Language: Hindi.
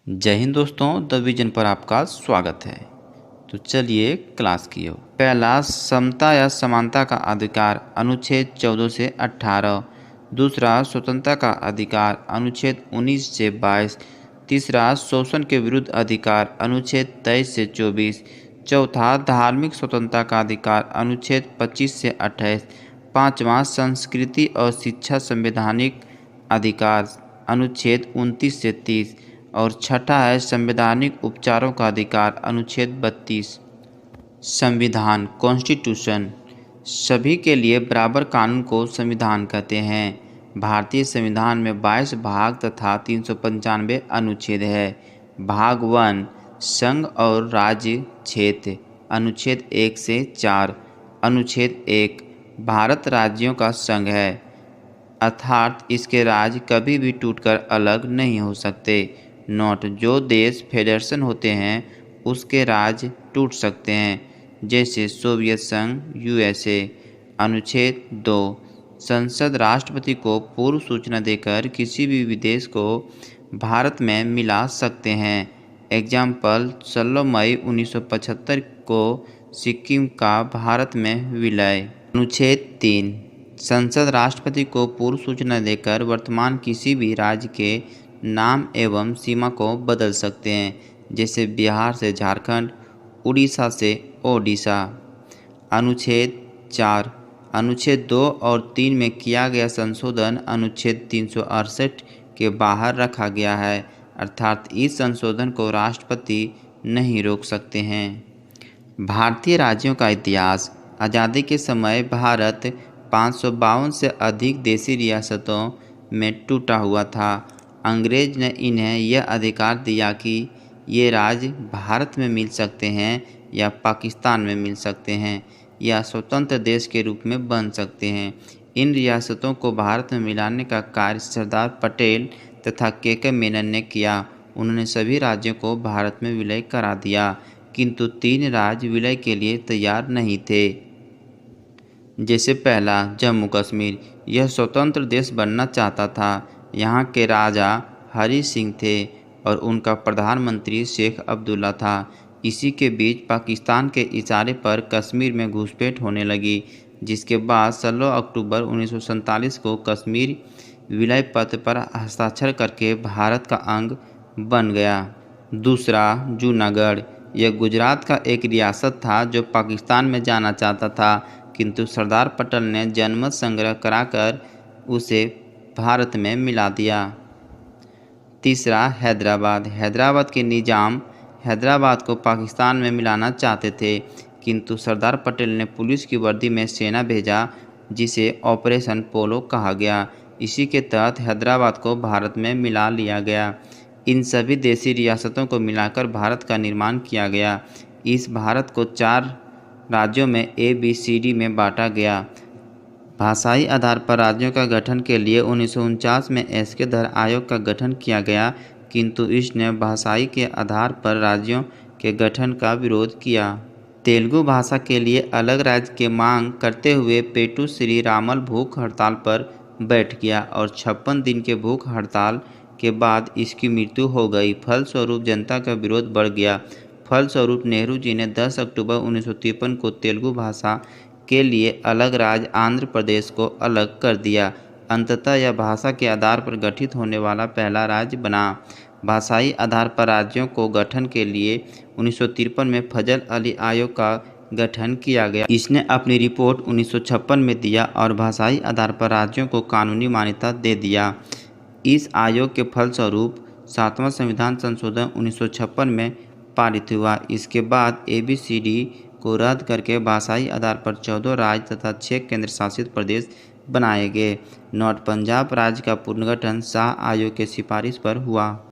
जय हिंद दोस्तों, द विजन पर आपका स्वागत है। तो चलिए क्लास की ओर। पहला, समता या समानता का अधिकार अनुच्छेद 14 से 18। दूसरा, स्वतंत्रता का अधिकार अनुच्छेद 19 से 22। तीसरा, शोषण के विरुद्ध अधिकार अनुच्छेद 23 से 24। चौथा, धार्मिक स्वतंत्रता का अधिकार अनुच्छेद 25 से 28। पाँचवा, संस्कृति और शिक्षा संवैधानिक अधिकार अनुच्छेद 29 से 30। और छठा है संवैधानिक उपचारों का अधिकार अनुच्छेद 32। संविधान कॉन्स्टिट्यूशन सभी के लिए बराबर कानून को संविधान कहते हैं। भारतीय संविधान में 22 भाग तथा 395 अनुच्छेद है। भाग 1 संघ और राज्य क्षेत्र अनुच्छेद 1 से 4। अनुच्छेद 1 भारत राज्यों का संघ है, अर्थात इसके राज्य कभी भी टूटकर अलग नहीं हो सकते। नोट, जो देश फेडरेशन होते हैं उसके राज्य टूट सकते हैं, जैसे सोवियत संघ, यूएसए। अनुच्छेद 2 संसद राष्ट्रपति को पूर्व सूचना देकर किसी भी विदेश को भारत में मिला सकते हैं। एग्जाम्पल, 16 मई 1975 को सिक्किम का भारत में विलय। अनुच्छेद 3 संसद राष्ट्रपति को पूर्व सूचना देकर वर्तमान किसी भी राज्य के नाम एवं सीमा को बदल सकते हैं, जैसे बिहार से झारखंड, उड़ीसा से ओडिशा। अनुच्छेद 4 अनुच्छेद 2 और 3 में किया गया संशोधन अनुच्छेद 368 के बाहर रखा गया है, अर्थात इस संशोधन को राष्ट्रपति नहीं रोक सकते हैं। भारतीय राज्यों का इतिहास। आज़ादी के समय भारत 552 से अधिक देशी रियासतों में टूटा हुआ था। अंग्रेज ने इन्हें यह अधिकार दिया कि ये राज्य भारत में मिल सकते हैं या पाकिस्तान में मिल सकते हैं या स्वतंत्र देश के रूप में बन सकते हैं। इन रियासतों को भारत में मिलाने का कार्य सरदार पटेल तथा के मेनन ने किया। उन्होंने सभी राज्यों को भारत में विलय करा दिया, किंतु 3 राज्य विलय के लिए तैयार नहीं थे। जैसे पहला, जम्मू कश्मीर। यह स्वतंत्र देश बनना चाहता था। यहाँ के राजा हरि सिंह थे और उनका प्रधानमंत्री शेख अब्दुल्ला था। इसी के बीच पाकिस्तान के इशारे पर कश्मीर में घुसपैठ होने लगी, जिसके बाद 16 अक्टूबर 1947 को कश्मीर विलय पत्र पर हस्ताक्षर करके भारत का अंग बन गया। दूसरा, जूनागढ़। यह गुजरात का एक रियासत था जो पाकिस्तान में जाना चाहता था, किंतु सरदार पटेल ने जनमत संग्रह कराकर उसे भारत में मिला दिया। तीसरा, हैदराबाद। हैदराबाद के निजाम हैदराबाद को पाकिस्तान में मिलाना चाहते थे, किंतु सरदार पटेल ने पुलिस की वर्दी में सेना भेजा, जिसे ऑपरेशन पोलो कहा गया। इसी के तहत हैदराबाद को भारत में मिला लिया गया। इन सभी देशी रियासतों को मिलाकर भारत का निर्माण किया गया। इस भारत को 4 राज्यों में ABCD में बांटा गया। भाषाई आधार पर राज्यों का गठन के लिए 1949 में एसके-धर आयोग का गठन किया गया, किंतु इसने भाषाई के आधार पर राज्यों के गठन का विरोध किया। तेलुगु भाषा के लिए अलग राज्य की मांग करते हुए पेटू श्री रामल भूख हड़ताल पर बैठ गया और 56 दिन के भूख हड़ताल के बाद इसकी मृत्यु हो गई। फलस्वरूप जनता का विरोध बढ़ गया। फलस्वरूप नेहरू जी ने 10 अक्टूबर 1953 को तेलुगु भाषा के लिए अलग राज्य आंध्र प्रदेश को अलग कर दिया। अंततः यह भाषा के आधार पर गठित होने वाला पहला राज्य बना। भाषाई आधार पर राज्यों को गठन के लिए 1953 में फजल अली आयोग का गठन किया गया। इसने अपनी रिपोर्ट 1956 में दिया और भाषाई आधार पर राज्यों को कानूनी मान्यता दे दिया। इस आयोग के फलस्वरूप 7वां संविधान संशोधन 1956 में पारित हुआ। इसके बाद ABCD को रद्द करके भाषाई आधार पर 14 राज्य तथा 6 केंद्र शासित प्रदेश बनाए गए। नोट, पंजाब राज्य का पुनर्गठन शाह आयोग के सिफारिश पर हुआ।